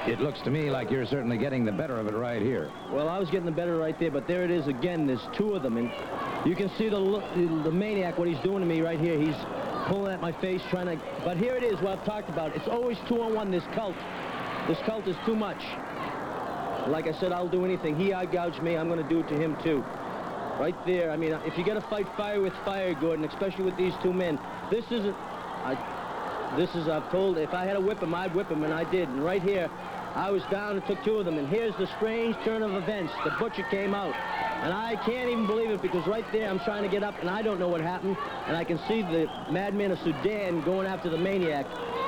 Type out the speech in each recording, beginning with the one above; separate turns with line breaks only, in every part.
It looks to me like you're certainly getting the better of it right here.
Well, I was getting the better right there, but there it is again. There's two of them, and you can see the maniac, what he's doing to me right here. He's pulling at my face, trying to... But here it is, what I've talked about. It's always 2-on-1, this cult. This cult is too much. Like I said, I'll do anything. He eye-gouged me, I'm going to do it to him, too. Right there. I mean, if you're going to fight fire with fire, Gordon, especially with these two men, this isn't... I've told, if I had to whip him, I'd whip him, and I did. And right here, I was down and took two of them, and here's the strange turn of events. The butcher came out, and I can't even believe it, because right there, I'm trying to get up, and I don't know what happened, and I can see the madman of Sudan going after the maniac,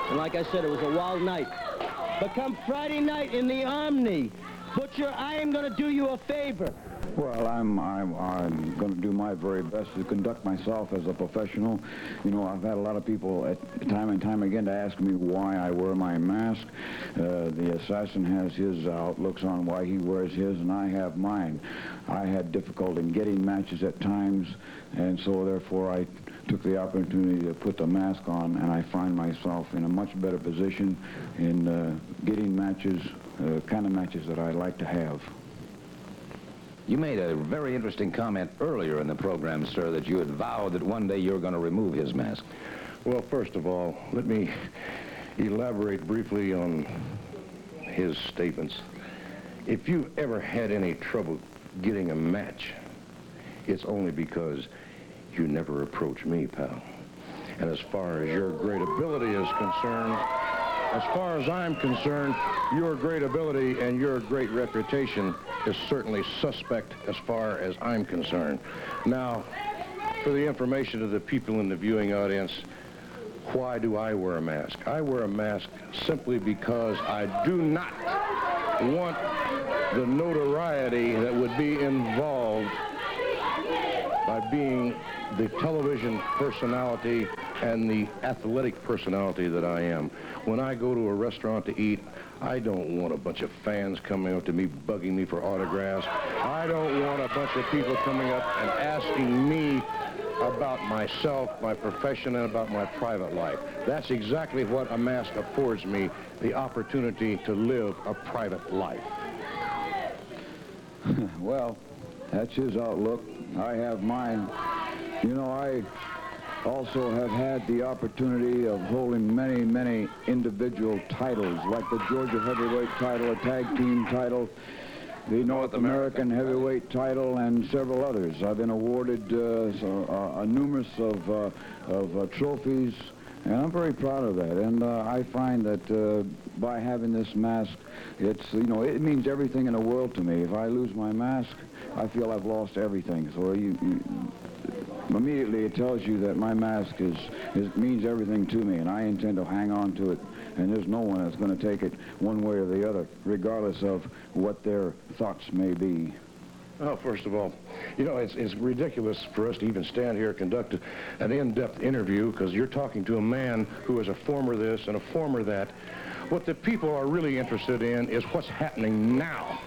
and like I said, it was a wild night. But come Friday night in the Omni, Butcher, I am going to do you a favor.
Well, I'm going to do my very best to conduct myself as a professional. You know, I've had a lot of people time and time again to ask me why I wear my mask. The assassin has his outlooks on why he wears his, and I have mine. I had difficulty in getting matches at times, and so therefore I took the opportunity to put the mask on, and I find myself in a much better position in getting matches, kind of matches that I like to have.
You made a very interesting comment earlier in the program, sir, that you had vowed that one day you were going to remove his mask.
Well, first of all, let me elaborate briefly on his statements. If you've ever had any trouble getting a match, it's only because you never approach me, pal. And as far as your great ability is concerned, as far as I'm concerned, your great ability and your great reputation is certainly suspect as far as I'm concerned. Now, for the information of the people in the viewing audience, why do I wear a mask? I wear a mask simply because I do not want the notoriety that would be involved by being the television personality and the athletic personality that I am. When I go to a restaurant to eat, I don't want a bunch of fans coming up to me, bugging me for autographs. I don't want a bunch of people coming up and asking me about myself, my profession, and about my private life. That's exactly what a mask affords me, the opportunity to live a private life.
Well, that's his outlook. I have mine. You know, I also have had the opportunity of holding many, many individual titles, like the Georgia heavyweight title, a tag team title, the North American heavyweight title, and several others. I've been awarded a numerous of trophies, and I'm very proud of that. And I find that by having this mask, it's, you know, it means everything in the world to me. If I lose my mask, I feel I've lost everything. So immediately it tells you that my mask means everything to me, and I intend to hang on to it, and there's no one that's going to take it one way or the other, regardless of what their thoughts may be.
Well, first of all, you know, it's ridiculous for us to even stand here and conduct an in-depth interview, because you're talking to a man who is a former this and a former that. What the people are really interested in is what's happening now.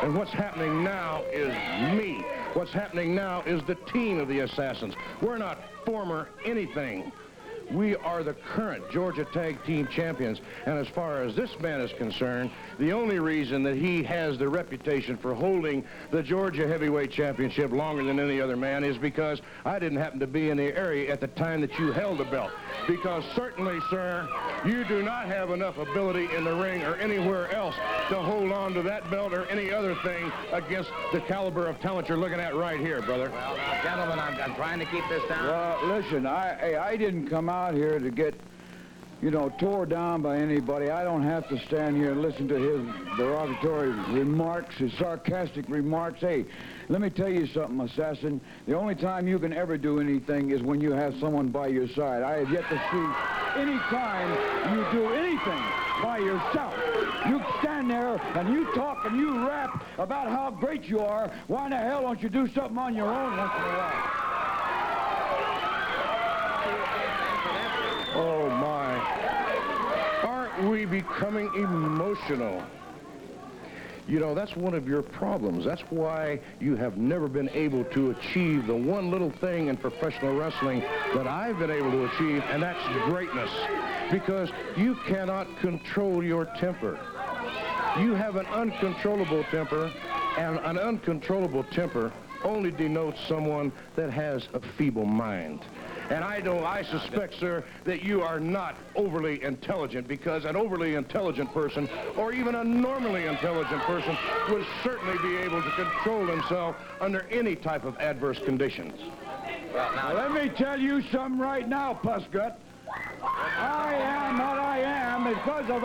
And what's happening now is me. What's happening now is the team of the Assassins. We're not former anything. We are the current Georgia Tag Team Champions. And as far as this man is concerned, the only reason that he has the reputation for holding the Georgia Heavyweight Championship longer than any other man is because I didn't happen to be in the area at the time that you held the belt. Because certainly, sir, you do not have enough ability in the ring or anywhere else to hold on to that belt or any other thing against the caliber of talent you're looking at right here, brother.
Well, now, gentlemen, I'm trying to keep this down.
Well, listen, I didn't come out here to get, you know, tore down by anybody. I don't have to stand here and listen to his derogatory remarks, his sarcastic remarks. Hey, let me tell you something, Assassin. The only time you can ever do anything is when you have someone by your side. I have yet to see any time you do anything by yourself. You stand there and you talk and you rap about how great you are. Why in the hell don't you do something on your own once in a while?
Oh, my. Aren't we becoming emotional? You know, that's one of your problems. That's why you have never been able to achieve the one little thing in professional wrestling that I've been able to achieve, and that's greatness. Because you cannot control your temper. You have an uncontrollable temper, and an uncontrollable temper only denotes someone that has a feeble mind. And I suspect, sir, that you are not overly intelligent, because an overly intelligent person, or even a normally intelligent person, would certainly be able to control himself under any type of adverse conditions.
Well, now, let me tell you something right now, Pussgut. I am what I am because of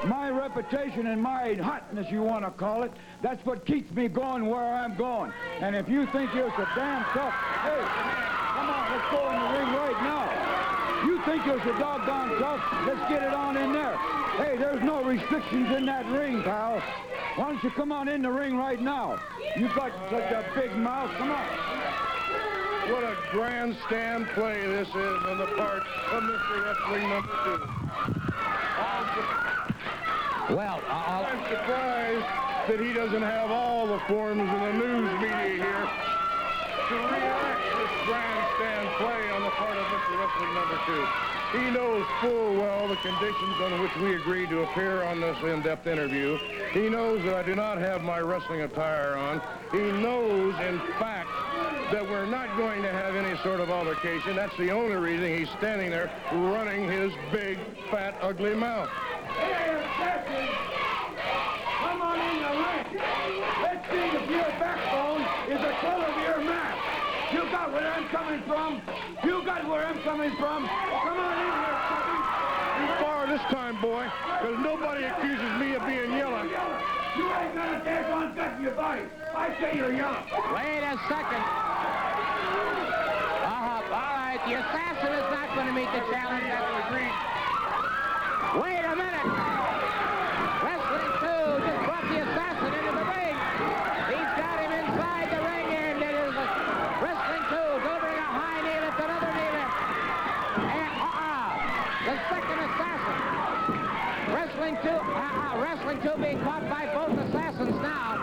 my reputation and my hotness, you want to call it. That's what keeps me going where I'm going. And if you think you're so damn tough, hey, come on, let's go in the ring right now. You think you're so doggone tough, let's get it on in there. Hey, there's no restrictions in that ring, pal. Why don't you come on in the ring right now? You've got such a big mouth, come on.
What a grandstand play this is on the part of Mr. Wrestling number 2.
Well,
I'm surprised that he doesn't have all the forms of the news media here to reenact this grandstand play on the part of Mr. Wrestling number 2. He knows full well the conditions on which we agreed to appear on this in-depth interview. He knows that I do not have my wrestling attire on. He knows, in fact, that we're not going to have any sort of altercation. That's the only reason he's standing there running his big, fat, ugly mouth.
Hey, Jesse, come on in the ring. Let's see if your backbone is the color of your mask. You got where I'm coming from? You got where I'm coming from? Come on in here, puppy.
Too far this time, boy, because nobody accuses me of being yellow.
You ain't gonna dance on touching your body. I say you're young.
wait a second. All right, the assassin is not going to meet the challenge. That's agreed. Wait a minute. Wrestling 2 just brought the assassin into the ring. He's got him inside the ring, and it is Wrestling 2 delivering a high knee lift, another knee lift. And the second assassin. Wrestling 2 being caught by both assassins now.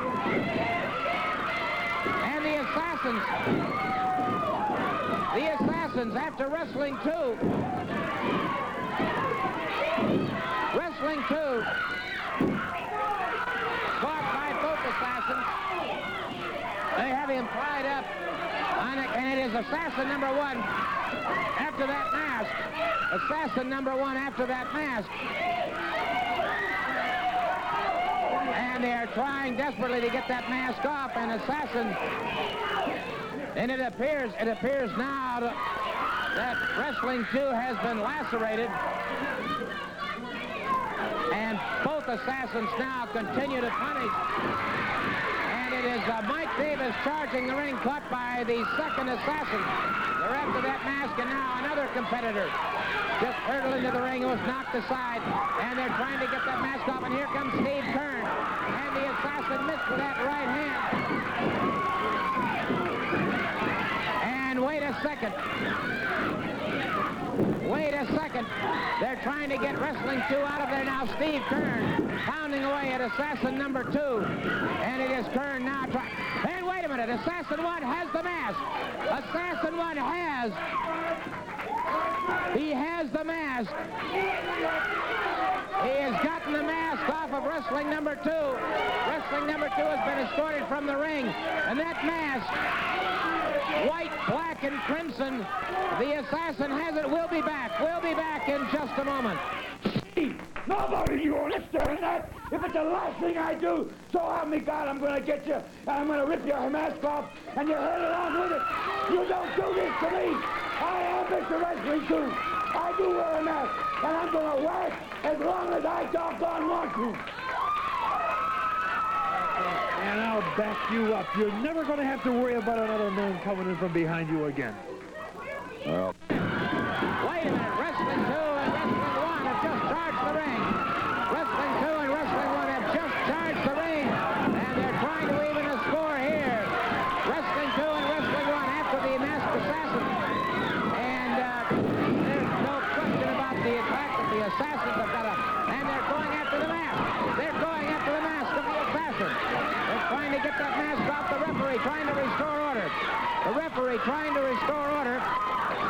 And the assassins after Wrestling 2. Wrestling 2 caught by both assassins. They have him tied up, and it is assassin number 1 after that mask. Assassin number 1 after that mask. And they're trying desperately to get that mask off, and assassin. And it appears now that Wrestling 2 has been lacerated. And both assassins now continue to punish. And it is Mike Davis charging the ring, caught by the second assassin. They're after that mask, and now another competitor just hurtled into the ring and was knocked aside. And they're trying to get that mask off, and here comes Steve Kern. And the assassin missed with that right hand. And wait a second. They're trying to get Wrestling 2 out of there now. Steve Kern pounding away at assassin number 2. And it is Kern now trying. And wait a minute. Assassin 1 has the mask. Assassin 1 has. He has the mask. He has gotten the mask off of Wrestling number 2. Wrestling number 2 has been escorted from the ring. And that mask, white, black, and crimson, the assassin has it. We'll be back. We'll be back in just a moment.
Nobody you understand that. If it's the last thing I do, so help me God, I'm going to get you, and I'm going to rip your mask off, and you hurt along with it. You don't do this to me. I am Mr. Wrestling 2. I do wear a mask, and I'm going to wear it as long as I doggone want to.
And I'll back you up. You're never going to have to worry about another man coming in from behind you again.
Well.
Wait a minute. Wrestling 2 and Wrestling 1 have just charged the ring. Wrestling 2 and Wrestling 1 have just charged the ring. And they're trying to even a score here. Wrestling 2 and Wrestling 1 after the masked assassin. And there's no question about the attack that the assassins have got up. And they're going after the mask. They're going after the mask of the assassin. They're trying to get that mask off. The referee trying to restore order. The referee trying to restore order.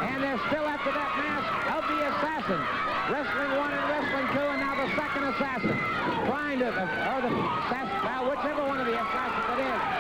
And they're still after that mask of the assassin. Wrestling 1 and Wrestling 2, and now the second assassin.
trying to, or the, well, whichever one of the assassins it is,